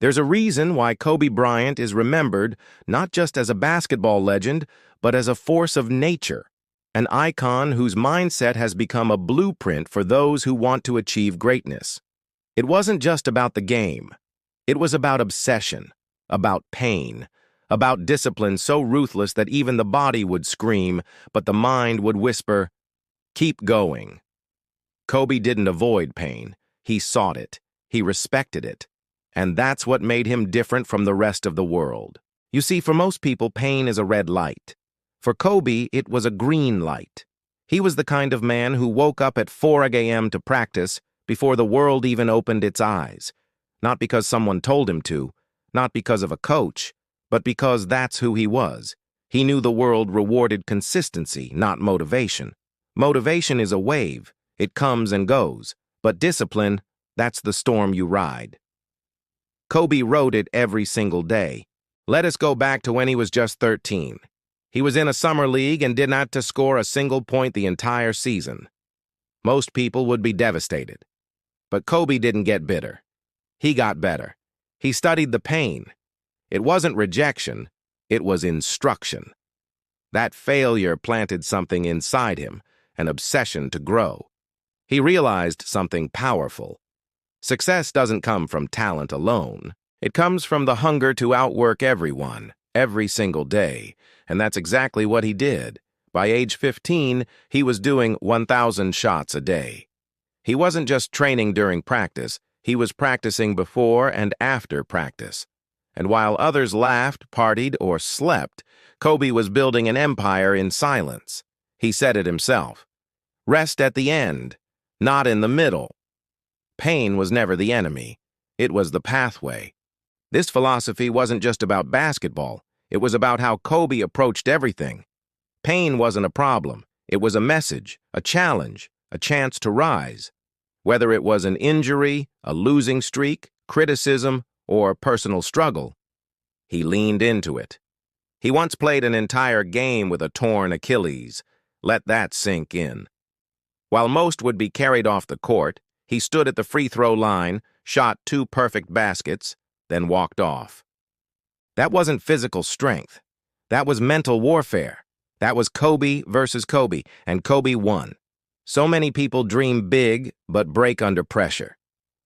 There's a reason why Kobe Bryant is remembered not just as a basketball legend, but as a force of nature, an icon whose mindset has become a blueprint for those who want to achieve greatness. It wasn't just about the game. It was about obsession, about pain, about discipline so ruthless that even the body would scream, but the mind would whisper, "Keep going." Kobe didn't avoid pain. He sought it. He respected it. And that's what made him different from the rest of the world. You see, for most people, pain is a red light. For Kobe, it was a green light. He was the kind of man who woke up at 4 a.m. to practice before the world even opened its eyes. Not because someone told him to, not because of a coach, but because that's who he was. He knew the world rewarded consistency, not motivation. Motivation is a wave. It comes and goes. But discipline, that's the storm you ride. Kobe rode it every single day. Let us go back to when he was just 13. He was in a summer league and did not to score a single point the entire season. Most people would be devastated. But Kobe didn't get bitter. He got better. He studied the pain. It wasn't rejection, it was instruction. That failure planted something inside him, an obsession to grow. He realized something powerful. Success doesn't come from talent alone. It comes from the hunger to outwork everyone, every single day. And that's exactly what he did. By age 15, he was doing 1,000 shots a day. He wasn't just training during practice, he was practicing before and after practice. And while others laughed, partied, or slept, Kobe was building an empire in silence. He said it himself. Rest at the end, not in the middle. Pain was never the enemy. It was the pathway. This philosophy wasn't just about basketball. It was about how Kobe approached everything. Pain wasn't a problem. It was a message, a challenge, a chance to rise. Whether it was an injury, a losing streak, criticism, or personal struggle, he leaned into it. He once played an entire game with a torn Achilles. Let that sink in. While most would be carried off the court, he stood at the free throw line, shot 2 perfect baskets, then walked off. That wasn't physical strength. That was mental warfare. That was Kobe versus Kobe, and Kobe won. So many people dream big, but break under pressure.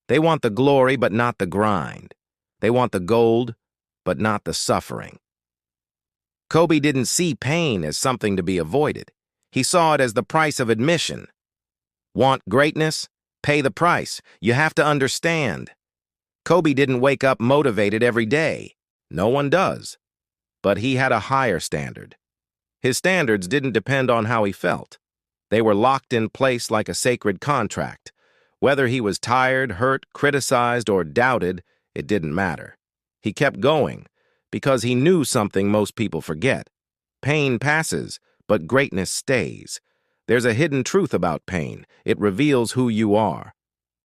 They want the glory, but not the grind. They want the gold, but not the suffering. Kobe didn't see pain as something to be avoided. He saw it as the price of admission. Want greatness? Pay the price. You have to understand. Kobe didn't wake up motivated every day. No one does. But he had a higher standard. His standards didn't depend on how he felt. They were locked in place like a sacred contract. Whether he was tired, hurt, criticized, or doubted, it didn't matter. He kept going because he knew something most people forget. Pain passes, but greatness stays. There's a hidden truth about pain. It reveals who you are.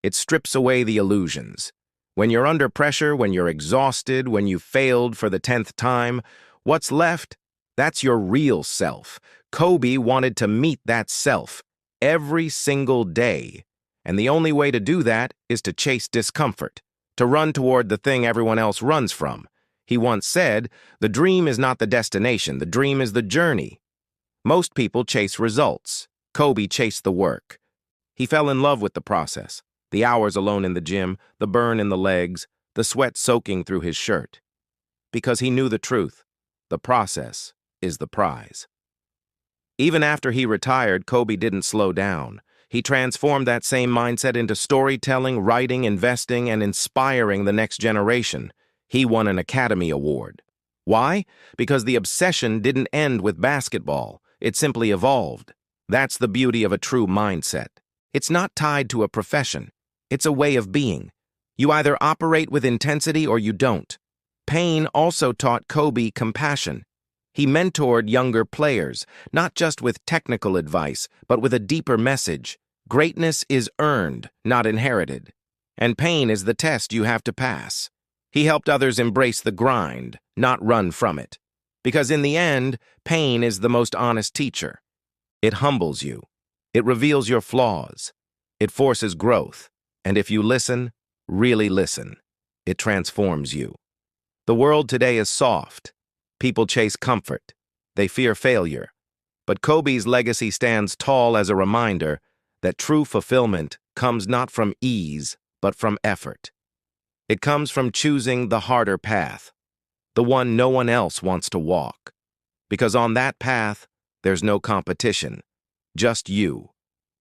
It strips away the illusions. When you're under pressure, when you're exhausted, when you failed for the 10th time, what's left? That's your real self. Kobe wanted to meet that self every single day. And the only way to do that is to chase discomfort, to run toward the thing everyone else runs from. He once said, "The dream is not the destination, the dream is the journey." Most people chase results. Kobe chased the work. He fell in love with the process, the hours alone in the gym, the burn in the legs, the sweat soaking through his shirt. Because he knew the truth. The process is the prize. Even after he retired, Kobe didn't slow down. He transformed that same mindset into storytelling, writing, investing, and inspiring the next generation. He won an Academy Award. Why? Because the obsession didn't end with basketball. It simply evolved. That's the beauty of a true mindset. It's not tied to a profession. It's a way of being. You either operate with intensity or you don't. Pain also taught Kobe compassion. He mentored younger players, not just with technical advice, but with a deeper message. Greatness is earned, not inherited. And pain is the test you have to pass. He helped others embrace the grind, not run from it. Because in the end, pain is the most honest teacher. It humbles you. It reveals your flaws. It forces growth. And if you listen, really listen, it transforms you. The world today is soft. People chase comfort. They fear failure. But Kobe's legacy stands tall as a reminder that true fulfillment comes not from ease, but from effort. It comes from choosing the harder path, the one no one else wants to walk. Because on that path, there's no competition, just you,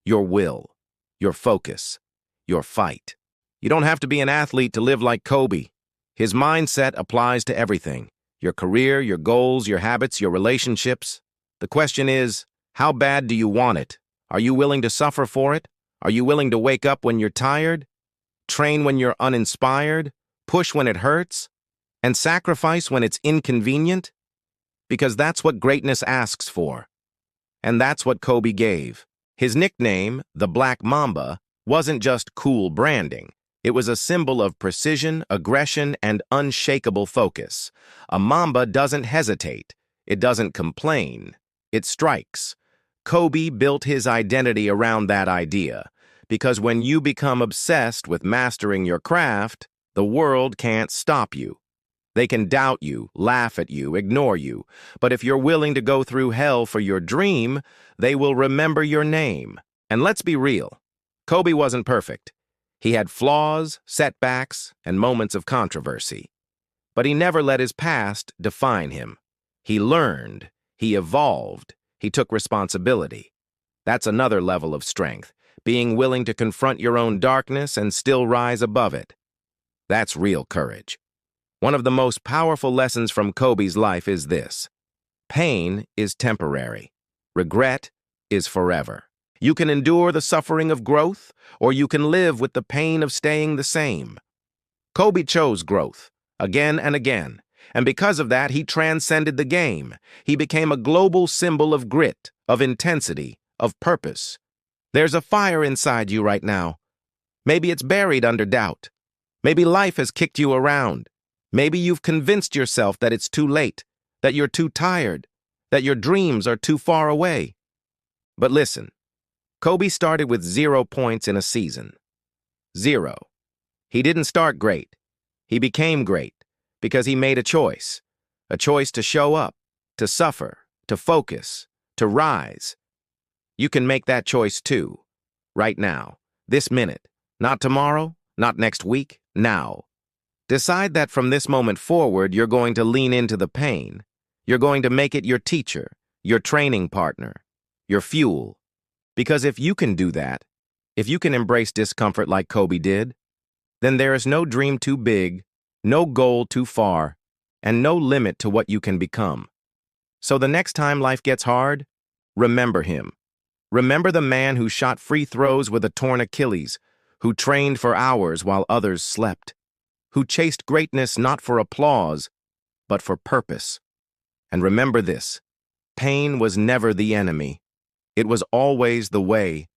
your will, your focus, your fight. You don't have to be an athlete to live like Kobe. His mindset applies to everything: your career, your goals, your habits, your relationships. The question is, how bad do you want it? Are you willing to suffer for it? Are you willing to wake up when you're tired, train when you're uninspired, push when it hurts, and sacrifice when it's inconvenient? Because that's what greatness asks for. And that's what Kobe gave. His nickname, the Black Mamba, wasn't just cool branding. It was a symbol of precision, aggression, and unshakable focus. A Mamba doesn't hesitate. It doesn't complain. It strikes. Kobe built his identity around that idea, because when you become obsessed with mastering your craft, the world can't stop you. They can doubt you, laugh at you, ignore you, but if you're willing to go through hell for your dream, they will remember your name. And let's be real, Kobe wasn't perfect. He had flaws, setbacks, and moments of controversy. But he never let his past define him. He learned, he evolved, he took responsibility. That's another level of strength, being willing to confront your own darkness and still rise above it. That's real courage. One of the most powerful lessons from Kobe's life is this: pain is temporary. Regret is forever. You can endure the suffering of growth, or you can live with the pain of staying the same. Kobe chose growth, again and again, and because of that, he transcended the game. He became a global symbol of grit, of intensity, of purpose. There's a fire inside you right now. Maybe it's buried under doubt. Maybe life has kicked you around. Maybe you've convinced yourself that it's too late, that you're too tired, that your dreams are too far away. But listen, Kobe started with 0 points in a season. 0. He didn't start great. He became great because he made a choice to show up, to suffer, to focus, to rise. You can make that choice too, right now, this minute, not tomorrow, not next week, now. Decide that from this moment forward, you're going to lean into the pain. You're going to make it your teacher, your training partner, your fuel. Because if you can do that, if you can embrace discomfort like Kobe did, then there is no dream too big, no goal too far, and no limit to what you can become. So the next time life gets hard, remember him. Remember the man who shot free throws with a torn Achilles, who trained for hours while others slept, who chased greatness not for applause, but for purpose. And remember this: pain was never the enemy. It was always the way